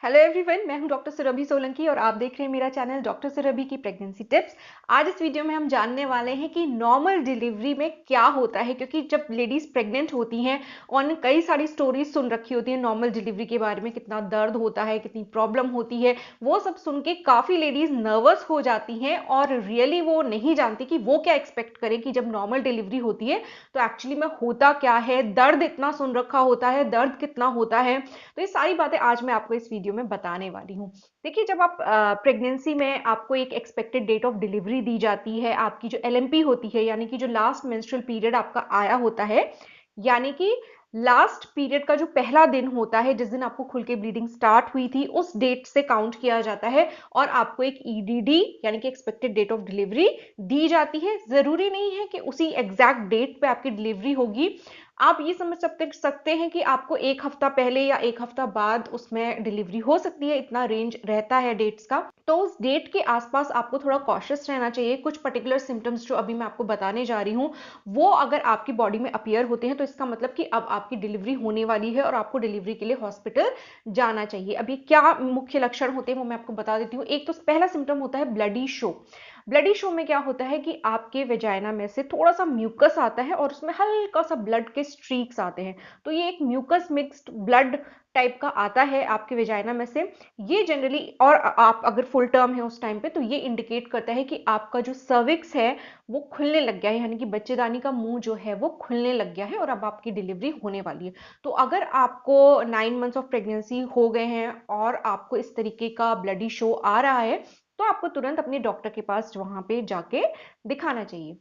Hello everyone, मैं हूं doctor Surabhi Solanki और आप देख रहे हैं मेरा चैनल डॉक्टर सुरभि की प्रेगनेंसी टिप्स। आज इस वीडियो में हम जानने वाले हैं कि नॉर्मल डिलीवरी में क्या होता है, क्योंकि जब लेडीज प्रेग्नेंट होती हैं और कई सारी स्टोरीज सुन रखी होती हैं नॉर्मल डिलीवरी के बारे में, कितना दर्द होता है, कितनी प्रॉब्लम होती है, वो सब सुन के काफ़ी लेडीज नर्वस हो जाती हैं और रियली वो नहीं जानती कि वो क्या एक्सपेक्ट करें कि जब नॉर्मल डिलीवरी होती है तो एक्चुअली में होता क्या है। दर्द इतना सुन रखा होता है, दर्द कितना होता है, तो ये सारी बातें आज मैं आपको इस वीडियो में बताने वाली हूँ। देखिए, जब आप प्रेगनेंसी में आपको एक एक्सपेक्टेड डेट ऑफ डिलीवरी दी जाती है, आपकी जो एलएमपी होती है यानी कि जो लास्ट मेंस्ट्रुअल पीरियड आपका आया होता है, यानी कि लास्ट पीरियड का जो पहला दिन होता है, जिस दिन आपको खुल के ब्लीडिंग स्टार्ट हुई थी, उस डेट से काउंट किया जाता है और आपको एक ईडीडी यानी कि एक्सपेक्टेड डेट ऑफ डिलीवरी दी जाती है। जरूरी नहीं है कि उसी एग्जैक्ट डेट पे आपकी डिलीवरी होगी। आप ये समझ सकते हैं कि आपको एक हफ्ता पहले या एक हफ्ता बाद उसमें डिलीवरी हो सकती है, इतना रेंज रहता है डेट्स का। तो उस डेट के आसपास आपको थोड़ा कॉशियस रहना चाहिए। कुछ पर्टिकुलर सिम्टम्स जो अभी मैं आपको बताने जा रही हूँ, वो अगर आपकी बॉडी में अपीयर होते हैं तो इसका मतलब कि अब आपकी डिलीवरी होने वाली है और आपको डिलीवरी के लिए हॉस्पिटल जाना चाहिए। अभी क्या मुख्य लक्षण होते हैं वो मैं आपको बता देती हूँ। एक तो पहला सिम्टम होता है ब्लडी शो। ब्लडी शो में क्या होता है कि आपके वेजाइना में से थोड़ा सा म्यूकस आता है और उसमें हल्का सा ब्लड के स्ट्रीक्स आते हैं। तो ये एक म्यूकस मिक्स्ड ब्लड टाइप का आता है आपके वेजाइना में से। ये जनरली, और आप अगर फुल टर्म है उस टाइम पे, तो ये इंडिकेट करता है कि आपका जो सर्विक्स है वो खुलने लग गया है, यानी कि बच्चेदानी का मुंह जो है वो खुलने लग गया है और अब आपकी डिलीवरी होने वाली है। तो अगर आपको 9 मंथ्स ऑफ प्रेगनेंसी हो गए हैं और आपको इस तरीके का ब्लडी शो आ रहा है, तो आपको तुरंत अपने डॉक्टर के पास वहां पे जाके दिखाना चाहिए।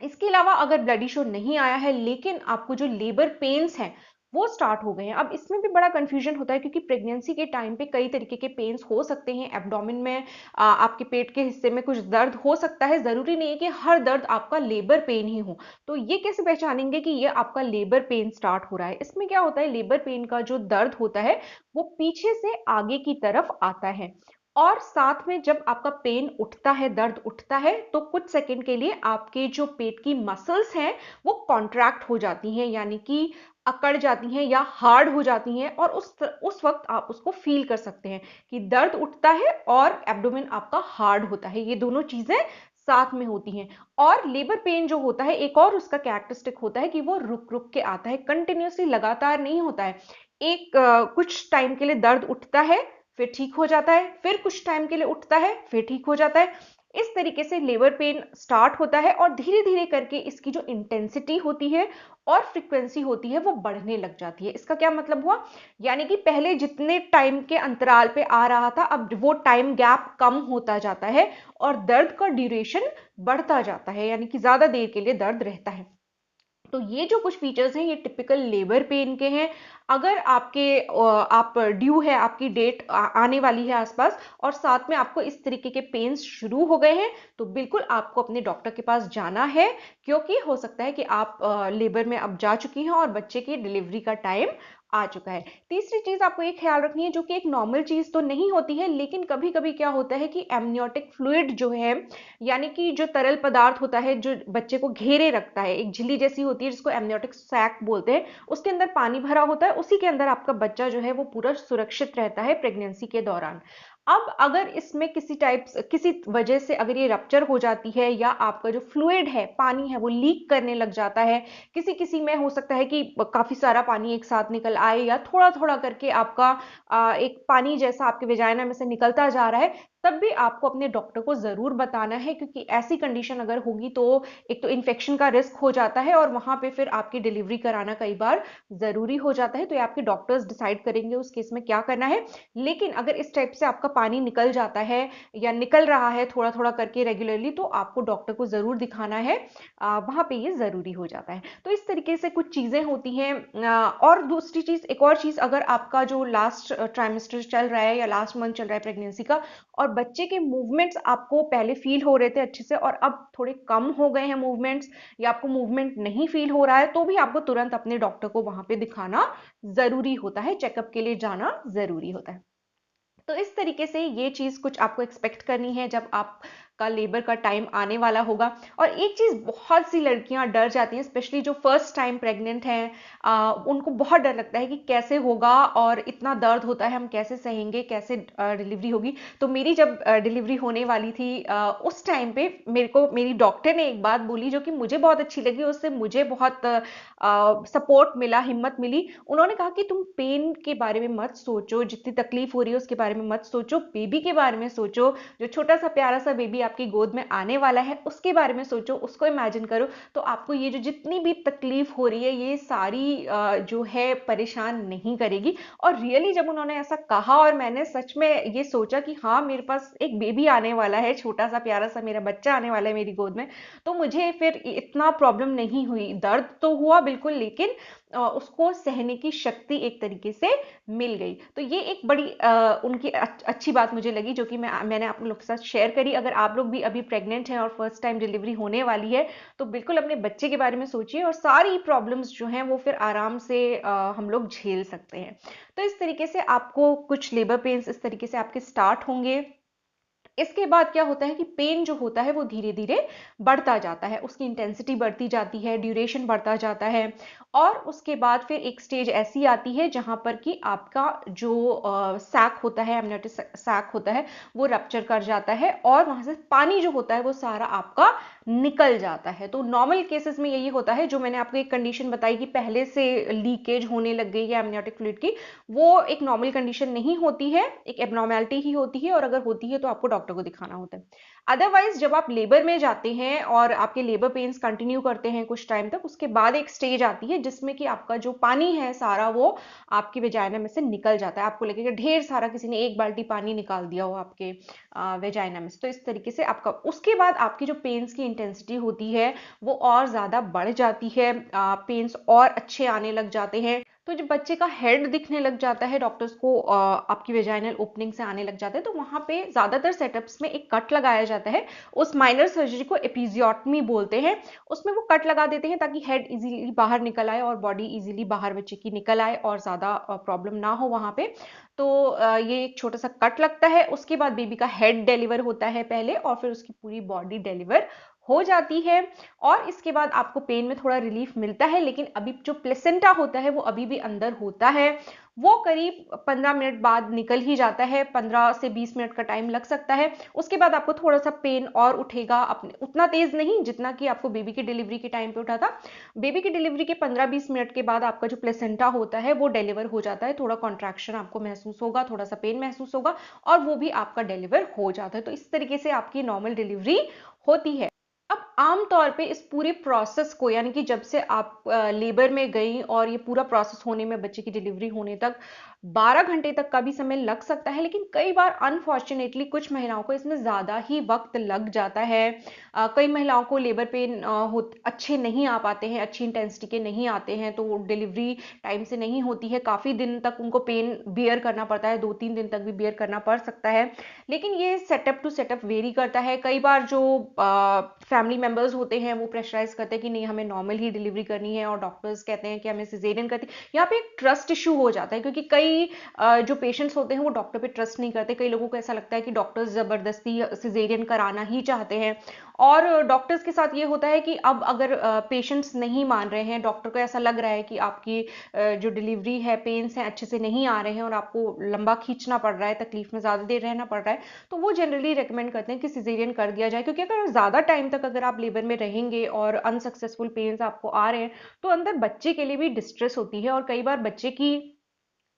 इसके अलावा अगर ब्लडी शो नहीं आया है लेकिन आपको जो लेबर पेन्स हैं वो स्टार्ट हो गए हैं, अब इसमें भी बड़ा कंफ्यूजन होता है क्योंकि प्रेगनेंसी के टाइम पे कई तरीके के पेन्स हो सकते हैं। एब्डोमेन में आपके पेट के हिस्से में कुछ दर्द हो सकता है, जरूरी नहीं है कि हर दर्द आपका लेबर पेन ही हो। तो ये कैसे पहचानेंगे कि ये आपका लेबर पेन स्टार्ट हो रहा है? इसमें क्या होता है, लेबर पेन का जो दर्द होता है वो पीछे से आगे की तरफ आता है और साथ में जब आपका पेन उठता है, दर्द उठता है, तो कुछ सेकंड के लिए आपके जो पेट की मसल्स हैं वो कॉन्ट्रैक्ट हो जाती हैं, यानी कि अकड़ जाती हैं या हार्ड हो जाती हैं और उस वक्त आप उसको फील कर सकते हैं कि दर्द उठता है और एब्डोमेन आपका हार्ड होता है। ये दोनों चीजें साथ में होती हैं। और लेबर पेन जो होता है, एक और उसका कैरेक्टरिस्टिक होता है कि वो रुक रुक के आता है, कंटिन्यूसली लगातार नहीं होता है। कुछ टाइम के लिए दर्द उठता है, फिर ठीक हो जाता है, फिर कुछ टाइम के लिए उठता है, फिर ठीक हो जाता है। इस तरीके से लेबर पेन स्टार्ट होता है और धीरे धीरे करके इसकी जो इंटेंसिटी होती है और फ्रीक्वेंसी होती है वो बढ़ने लग जाती है। इसका क्या मतलब हुआ, यानी कि पहले जितने टाइम के अंतराल पे आ रहा था, अब वो टाइम गैप कम होता जाता है और दर्द का ड्यूरेशन बढ़ता जाता है, यानी कि ज्यादा देर के लिए दर्द रहता है। तो ये जो कुछ फीचर्स हैं ये टिपिकल लेबर पेन के हैं। अगर आप ड्यू है, आपकी डेट आने वाली है आसपास और साथ में आपको इस तरीके के पेन्स शुरू हो गए हैं, तो बिल्कुल आपको अपने डॉक्टर के पास जाना है, क्योंकि हो सकता है कि आप लेबर में अब जा चुकी हैं और बच्चे की डिलीवरी का टाइम आ चुका है। तीसरी चीज आपको ये ख्याल रखनी है, जो कि एक नॉर्मल चीज तो नहीं होती है, लेकिन कभी कभी क्या होता है कि एमनियोटिक फ्लूइड जो है, यानी कि जो तरल पदार्थ होता है जो बच्चे को घेरे रखता है, एक झिल्ली जैसी होती है जिसको एमनियोटिक सैक बोलते हैं, उसके अंदर पानी भरा होता है, उसी के अंदर आपका बच्चा जो है वो पूरा सुरक्षित रहता है प्रेगनेंसी के दौरान। अब अगर इसमें किसी वजह से अगर ये रप्चर हो जाती है या आपका जो फ्लूइड है, पानी है, वो लीक करने लग जाता है, किसी किसी में हो सकता है कि काफी सारा पानी एक साथ निकल आए या थोड़ा थोड़ा करके आपका एक पानी जैसा आपके वेजाइना में से निकलता जा रहा है, तब भी आपको अपने डॉक्टर को जरूर बताना है, क्योंकि ऐसी कंडीशन अगर होगी तो एक तो इन्फेक्शन का रिस्क हो जाता है और वहां पे फिर आपकी डिलीवरी कराना कई बार जरूरी हो जाता है। तो ये आपके डॉक्टर्स डिसाइड करेंगे उस केस में क्या करना है। लेकिन अगर इस टाइप से आपका पानी निकल जाता है या निकल रहा है थोड़ा थोड़ा करके रेगुलरली, तो आपको डॉक्टर को जरूर दिखाना है, वहां पे ये जरूरी हो जाता है। तो इस तरीके से कुछ चीजें होती हैं। और दूसरी चीज, एक और चीज, अगर आपका जो लास्ट ट्राइमेस्टर चल रहा है या लास्ट मंथ चल रहा है प्रेगनेंसी का और बच्चे के मूवमेंट्स आपको पहले फील हो रहे थे अच्छे से और अब थोड़े कम हो गए हैं मूवमेंट्स, या आपको मूवमेंट नहीं फील हो रहा है, तो भी आपको तुरंत अपने डॉक्टर को वहां पे दिखाना जरूरी होता है, चेकअप के लिए जाना जरूरी होता है। तो इस तरीके से ये चीज कुछ आपको एक्सपेक्ट करनी है जब आपका आपका लेबर का टाइम आने वाला होगा। और एक चीज़ बहुत सी लड़कियां डर जाती हैं, स्पेशली जो फर्स्ट टाइम प्रेग्नेंट हैं, उनको बहुत डर लगता है कि कैसे होगा और इतना दर्द होता है, हम कैसे सहेंगे, कैसे डिलीवरी होगी। तो मेरी जब डिलीवरी होने वाली थी, उस टाइम पे मेरे को मेरी डॉक्टर ने एक बात बोली जो कि मुझे बहुत अच्छी लगी, उससे मुझे बहुत सपोर्ट मिला, हिम्मत मिली। उन्होंने कहा कि तुम पेन के बारे में मत सोचो, जितनी तकलीफ हो रही है उसके बारे में मत सोचो, बेबी के बारे में सोचो, जो छोटा सा प्यारा सा बेबी आपकी गोद में आने वाला है उसके बारे में सोचो, उसको इमेजिन करो। तो आपको ये जो जितनी भी तकलीफ हो रही है ये सारी जो है परेशान नहीं करेगी। और रियली जब उन्होंने ऐसा कहा और मैंने सच में ये सोचा कि हाँ मेरे पास एक बेबी आने वाला है, छोटा सा प्यारा सा मेरा बच्चा आने वाला है मेरी गोद में, तो मुझे फिर इतना प्रॉब्लम नहीं हुई। दर्द तो हुआ बिल्कुल, लेकिन उसको सहने की शक्ति एक तरीके से मिल गई। तो ये एक बड़ी उनकी अच्छी बात मुझे लगी, जो कि मैंने आप लोग के साथ शेयर करी। अगर आप लोग भी अभी प्रेग्नेंट हैं और फर्स्ट टाइम डिलीवरी होने वाली है, तो बिल्कुल अपने बच्चे के बारे में सोचिए और सारी प्रॉब्लम्स जो हैं वो फिर आराम से हम लोग झेल सकते हैं। तो इस तरीके से आपको कुछ लेबर पेन्स इस तरीके से आपके स्टार्ट होंगे। इसके बाद क्या होता है कि पेन जो होता है वो धीरे धीरे बढ़ता जाता है, उसकी इंटेंसिटी बढ़ती जाती है, ड्यूरेशन बढ़ता जाता है। और उसके बाद फिर एक स्टेज ऐसी आती है जहां पर कि आपका जो सैक होता है, एमनियोटिक सैक होता है, वो रप्चर कर जाता है और वहां से पानी जो होता है वो सारा आपका निकल जाता है। तो नॉर्मल केसेस में यही होता है, जो मैंने आपको एक कंडीशन बताई कि पहले से लीकेज होने लग गई है एमनियोटिक फ्लूइड की, वो एक नॉर्मल कंडीशन नहीं होती है, एक एबनॉर्मेलिटी ही होती है, और अगर होती है तो आपको डॉक्टर को दिखाना होता है। अदरवाइज जब आप लेबर में जाते हैं और आपके लेबर पेन्स कंटिन्यू करते हैं कुछ टाइम तक, उसके बाद एक स्टेज आती है जिसमें कि आपका जो पानी है सारा वो आपकी वेजाइना में से निकल जाता है। आपको लगेगा ढेर सारा किसी ने एक बाल्टी पानी निकाल दिया हो आपके वेजाइना में से। तो इस तरीके से आपका उसके बाद आपकी जो पेन्स की इंटेंसिटी होती है वो और ज्यादा बढ़ जाती है, पेन्स और अच्छे आने लग जाते हैं। तो जब बच्चे का हेड दिखने लग जाता है डॉक्टर्स को, आपकी वेजाइनल ओपनिंग से आने लग जाते हैं, तो वहां पे ज्यादातर सेटअप्स में एक कट लगाया जाता है। उस माइनर सर्जरी को एपिजियोटमी बोलते हैं। उसमें वो कट लगा देते हैं ताकि हेड इजीली बाहर निकल आए और बॉडी इजीली बाहर बच्चे की निकल आए और ज्यादा प्रॉब्लम ना हो वहां पे। तो ये एक छोटा सा कट लगता है। उसके बाद बेबी का हेड डिलीवर होता है पहले, और फिर उसकी पूरी बॉडी डिलीवर हो जाती है। और इसके बाद आपको पेन में थोड़ा रिलीफ मिलता है, लेकिन अभी जो प्लेसेंटा होता है वो अभी भी अंदर होता है। वो करीब 15 मिनट बाद निकल ही जाता है, 15 से 20 मिनट का टाइम लग सकता है। उसके बाद आपको थोड़ा सा पेन और उठेगा, अपने उतना तेज नहीं जितना कि आपको बेबी की डिलीवरी के टाइम पे उठा था। बेबी की डिलीवरी के 15-20 मिनट के बाद आपका जो प्लेसेंटा होता है वो डिलीवर हो जाता है। थोड़ा कॉन्ट्रैक्शन आपको महसूस होगा, थोड़ा सा पेन महसूस होगा, और वो भी आपका डिलीवर हो जाता है। तो इस तरीके से आपकी नॉर्मल डिलीवरी होती है। अब आम तौर पे इस पूरे प्रोसेस को, यानी कि जब से आप लेबर में गई और ये पूरा प्रोसेस होने में, बच्चे की डिलीवरी होने तक 12 घंटे तक का भी समय लग सकता है, लेकिन कई बार अनफॉर्चुनेटली कुछ महिलाओं को इसमें ज्यादा ही वक्त लग जाता है। कई महिलाओं को लेबर पेन अच्छे नहीं आ पाते हैं, अच्छी इंटेंसिटी के नहीं आते हैं, तो डिलीवरी टाइम से नहीं होती है, काफी दिन तक उनको पेन बियर करना पड़ता है, 2-3 दिन तक भी बियर करना पड़ सकता है। लेकिन ये सेटअप टू सेटअप वेरी करता है। कई बार जो फैमिली मेंबर्स होते हैं वो प्रेशराइज करते हैं कि नहीं हमें नॉर्मल ही डिलीवरी करनी है, और डॉक्टर्स कहते हैं कि हमें सिजेरियन करती है। यहाँ पे एक ट्रस्ट इशू हो जाता है, क्योंकि कई जो पेशेंट्स होते हैं वो डॉक्टर पे ट्रस्ट नहीं करते। कई लोगों को ऐसा लगता है कि डॉक्टर्स जबरदस्ती सिजेरियन कराना ही चाहते हैं। और डॉक्टर्स के साथ ये होता है कि अब अगर पेशेंट्स नहीं मान रहे हैं, डॉक्टर को ऐसा लग रहा है कि आपकी जो डिलीवरी है, पेन्स हैं अच्छे से नहीं आ रहे हैं और आपको लंबा खींचना पड़ रहा है, तकलीफ में ज्यादा देर रहना पड़ रहा है, तो वो जनरली रेकमेंड करते हैं कि सिजेरियन कर दिया जाए। क्योंकि अगर ज्यादा टाइम तक अगर आप लेबर में रहेंगे और अनसक्सेसफुल पेन्स आपको आ रहे हैं, तो अंदर बच्चे के लिए भी डिस्ट्रेस होती है, और कई बार बच्चे की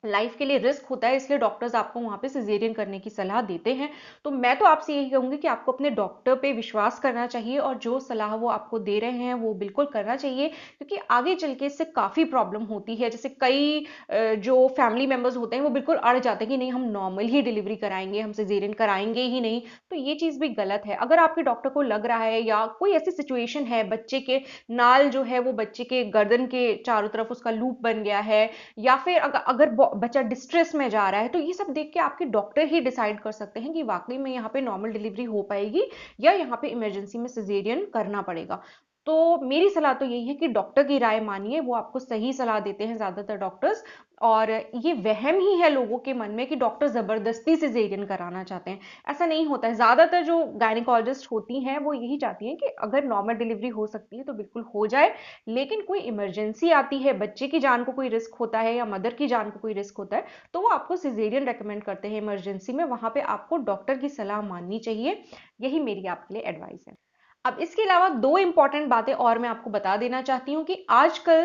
लाइफ के लिए रिस्क होता है, इसलिए डॉक्टर्स आपको वहां पे सिजेरियन करने की सलाह देते हैं। तो मैं तो आपसे यही कहूंगी कि आपको अपने डॉक्टर पे विश्वास करना चाहिए, और जो सलाह वो आपको दे रहे हैं वो बिल्कुल करना चाहिए, क्योंकि आगे चल के इससे काफी प्रॉब्लम होती है। जैसे कई जो फैमिली मेंबर्स होते हैं वो बिल्कुल अड़ जाते हैं कि नहीं हम नॉर्मल ही डिलीवरी कराएंगे, हम सिजेरियन कराएंगे ही नहीं। तो ये चीज भी गलत है। अगर आपके डॉक्टर को लग रहा है या कोई ऐसी सिचुएशन है, बच्चे के नाल जो है वो बच्चे के गर्दन के चारों तरफ उसका लूप बन गया है, या फिर अगर बच्चा डिस्ट्रेस में जा रहा है, तो ये सब देख के आपके डॉक्टर ही डिसाइड कर सकते हैं कि वाकई में यहाँ पे नॉर्मल डिलीवरी हो पाएगी या यहाँ पे इमरजेंसी में सिजेरियन करना पड़ेगा। तो मेरी सलाह तो यही है कि डॉक्टर की राय मानिए, वो आपको सही सलाह देते हैं ज़्यादातर डॉक्टर्स। और ये वहम ही है लोगों के मन में कि डॉक्टर ज़बरदस्ती सिज़ेरियन कराना चाहते हैं। ऐसा नहीं होता है। ज़्यादातर जो गायनेकोलॉजिस्ट होती हैं वो यही चाहती हैं कि अगर नॉर्मल डिलीवरी हो सकती है तो बिल्कुल हो जाए, लेकिन कोई इमरजेंसी आती है, बच्चे की जान को कोई रिस्क होता है या मदर की जान को कोई रिस्क होता है, तो वो आपको सिज़ेरियन रेकमेंड करते हैं इमरजेंसी में। वहाँ पे आपको डॉक्टर की सलाह माननी चाहिए। यही मेरी आपके लिए एडवाइस है। अब इसके अलावा दो इंपॉर्टेंट बातें और मैं आपको बता देना चाहती हूँ कि आजकल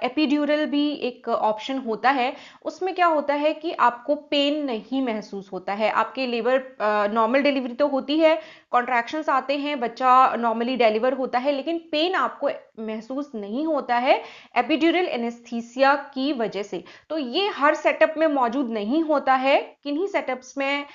एपिड्यूरल भी एक ऑप्शन होता है। उसमें क्या होता है कि आपको पेन नहीं महसूस होता है। आपके लेबर नॉर्मल डिलीवरी तो होती है, कॉन्ट्रैक्शंस आते हैं, बच्चा नॉर्मली डिलीवर होता है, लेकिन पेन आपको महसूस नहीं होता है एपिड्यूरल एनेस्थीसिया की वजह से। तो ये हर सेटअप में मौजूद नहीं होता है। किन्हीं सेटअप्स में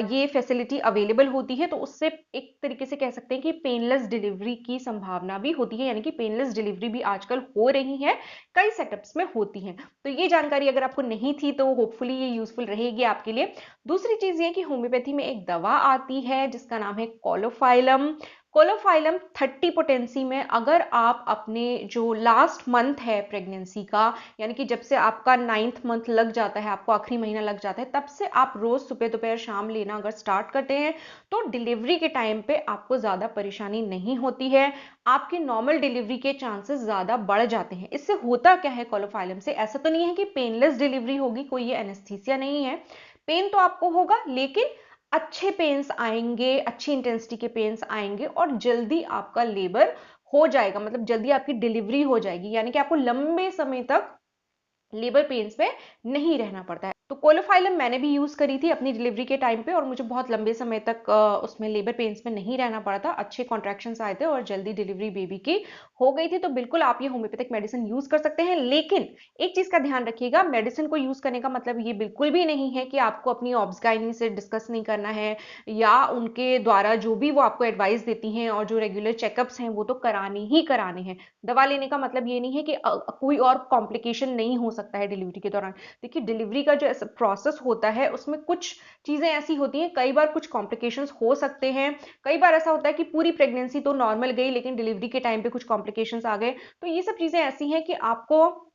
ये फैसिलिटी अवेलेबल होती है, तो उससे एक तरीके से कह सकते हैं कि पेनलेस डिलीवरी की संभावना भी होती है, यानी कि पेनलेस डिलीवरी भी आजकल हो रही है, कई सेटअप्स में होती हैं। तो ये जानकारी अगर आपको नहीं थी तो होपफुली ये यूजफुल रहेगी आपके लिए। दूसरी चीज ये कि होम्योपैथी में एक दवा आती है जिसका नाम है कोलोफाइलम। कोलोफाइलम 30 पोटेंसी में अगर आप अपने जो लास्ट मंथ है प्रेगनेंसी का, यानी कि जब से आपका 9th मंथ लग जाता है, आपको आखिरी महीना लग जाता है, तब से आप रोज सुबह दोपहर शाम लेना अगर स्टार्ट करते हैं तो डिलीवरी के टाइम पे आपको ज्यादा परेशानी नहीं होती है। आपके नॉर्मल डिलीवरी के चांसेस ज्यादा बढ़ जाते हैं। इससे होता क्या है कोलोफाइलम से, ऐसा तो नहीं है कि पेनलेस डिलीवरी होगी, कोई ये एनेस्थीसिया नहीं है। पेन तो आपको होगा, लेकिन अच्छे पेन्स आएंगे, अच्छी इंटेंसिटी के पेन्स आएंगे और जल्दी आपका लेबर हो जाएगा, मतलब जल्दी आपकी डिलीवरी हो जाएगी, यानी कि आपको लंबे समय तक लेबर पेन्स में नहीं रहना पड़ता है। तो कोलोफाइलम मैंने भी यूज करी थी अपनी डिलीवरी के टाइम पे और मुझे बहुत लंबे समय तक उसमें लेबर पेन्स में नहीं रहना पड़ा था। अच्छे कॉन्ट्रैक्शंस आए थे और जल्दी डिलीवरी बेबी की हो गई थी। तो बिल्कुल आप ये होम्योपैथिक मेडिसिन यूज कर सकते हैं, लेकिन एक चीज का ध्यान रखिएगा, मेडिसिन को यूज करने का मतलब ये बिल्कुल भी नहीं है कि आपको अपनी ऑब्स-गायनी से डिस्कस नहीं करना है, या उनके द्वारा जो भी वो आपको एडवाइस देती हैं और जो रेगुलर चेकअप्स हैं वो तो कराने ही कराने हैं। दवा लेने का मतलब ये नहीं है कि कोई और कॉम्प्लिकेशन नहीं हो सकता है डिलीवरी के दौरान। देखिए, डिलीवरी का जो प्रोसेस होता है उसमें कुछ चीजें ऐसी होती हैं, कई बार कुछ कॉम्प्लिकेशंस हो सकते हैं। कई बार ऐसा होता है कि पूरी प्रेगनेंसी तो नॉर्मल गई, लेकिन डिलीवरी के टाइम पे कुछ कॉम्प्लिकेशंस आ गए। तो ये सब चीजें ऐसी हैं कि आपको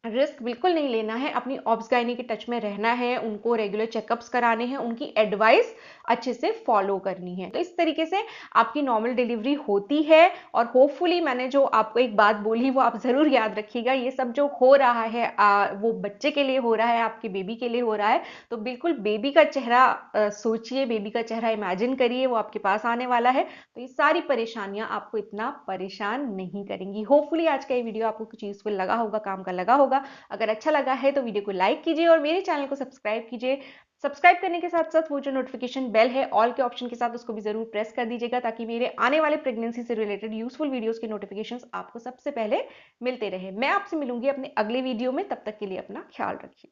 रिस्क बिल्कुल नहीं लेना है, अपनी ऑब्स-गायनी के टच में रहना है, उनको रेगुलर चेकअप्स कराने हैं, उनकी एडवाइस अच्छे से फॉलो करनी है। तो इस तरीके से आपकी नॉर्मल डिलीवरी होती है। और होपफुली मैंने जो आपको एक बात बोली वो आप जरूर याद रखिएगा। ये सब जो हो रहा है वो बच्चे के लिए हो रहा है, आपके बेबी के लिए हो रहा है। तो बिल्कुल बेबी का चेहरा सोचिए, बेबी का चेहरा इमेजिन करिए, वो आपके पास आने वाला है। तो ये सारी परेशानियां आपको इतना परेशान नहीं करेंगी। होपफुली आज का ये वीडियो आपको कुछ यूजफुल लगा होगा, काम का लगा होगा। अगर अच्छा लगा है तो वीडियो को लाइक कीजिए और मेरे चैनल को सब्सक्राइब कीजिए। सब्सक्राइब करने के साथ साथ वो जो नोटिफिकेशन बेल है ऑल के ऑप्शन के साथ, उसको भी जरूर प्रेस कर दीजिएगा, ताकि मेरे आने वाले प्रेगनेंसी से रिलेटेड यूजफुल वीडियोस के नोटिफिकेशंस आपको सबसे पहले मिलते रहे। मैं आपसे मिलूंगी अपने अगले वीडियो में, तब तक के लिए अपना ख्याल रखिए।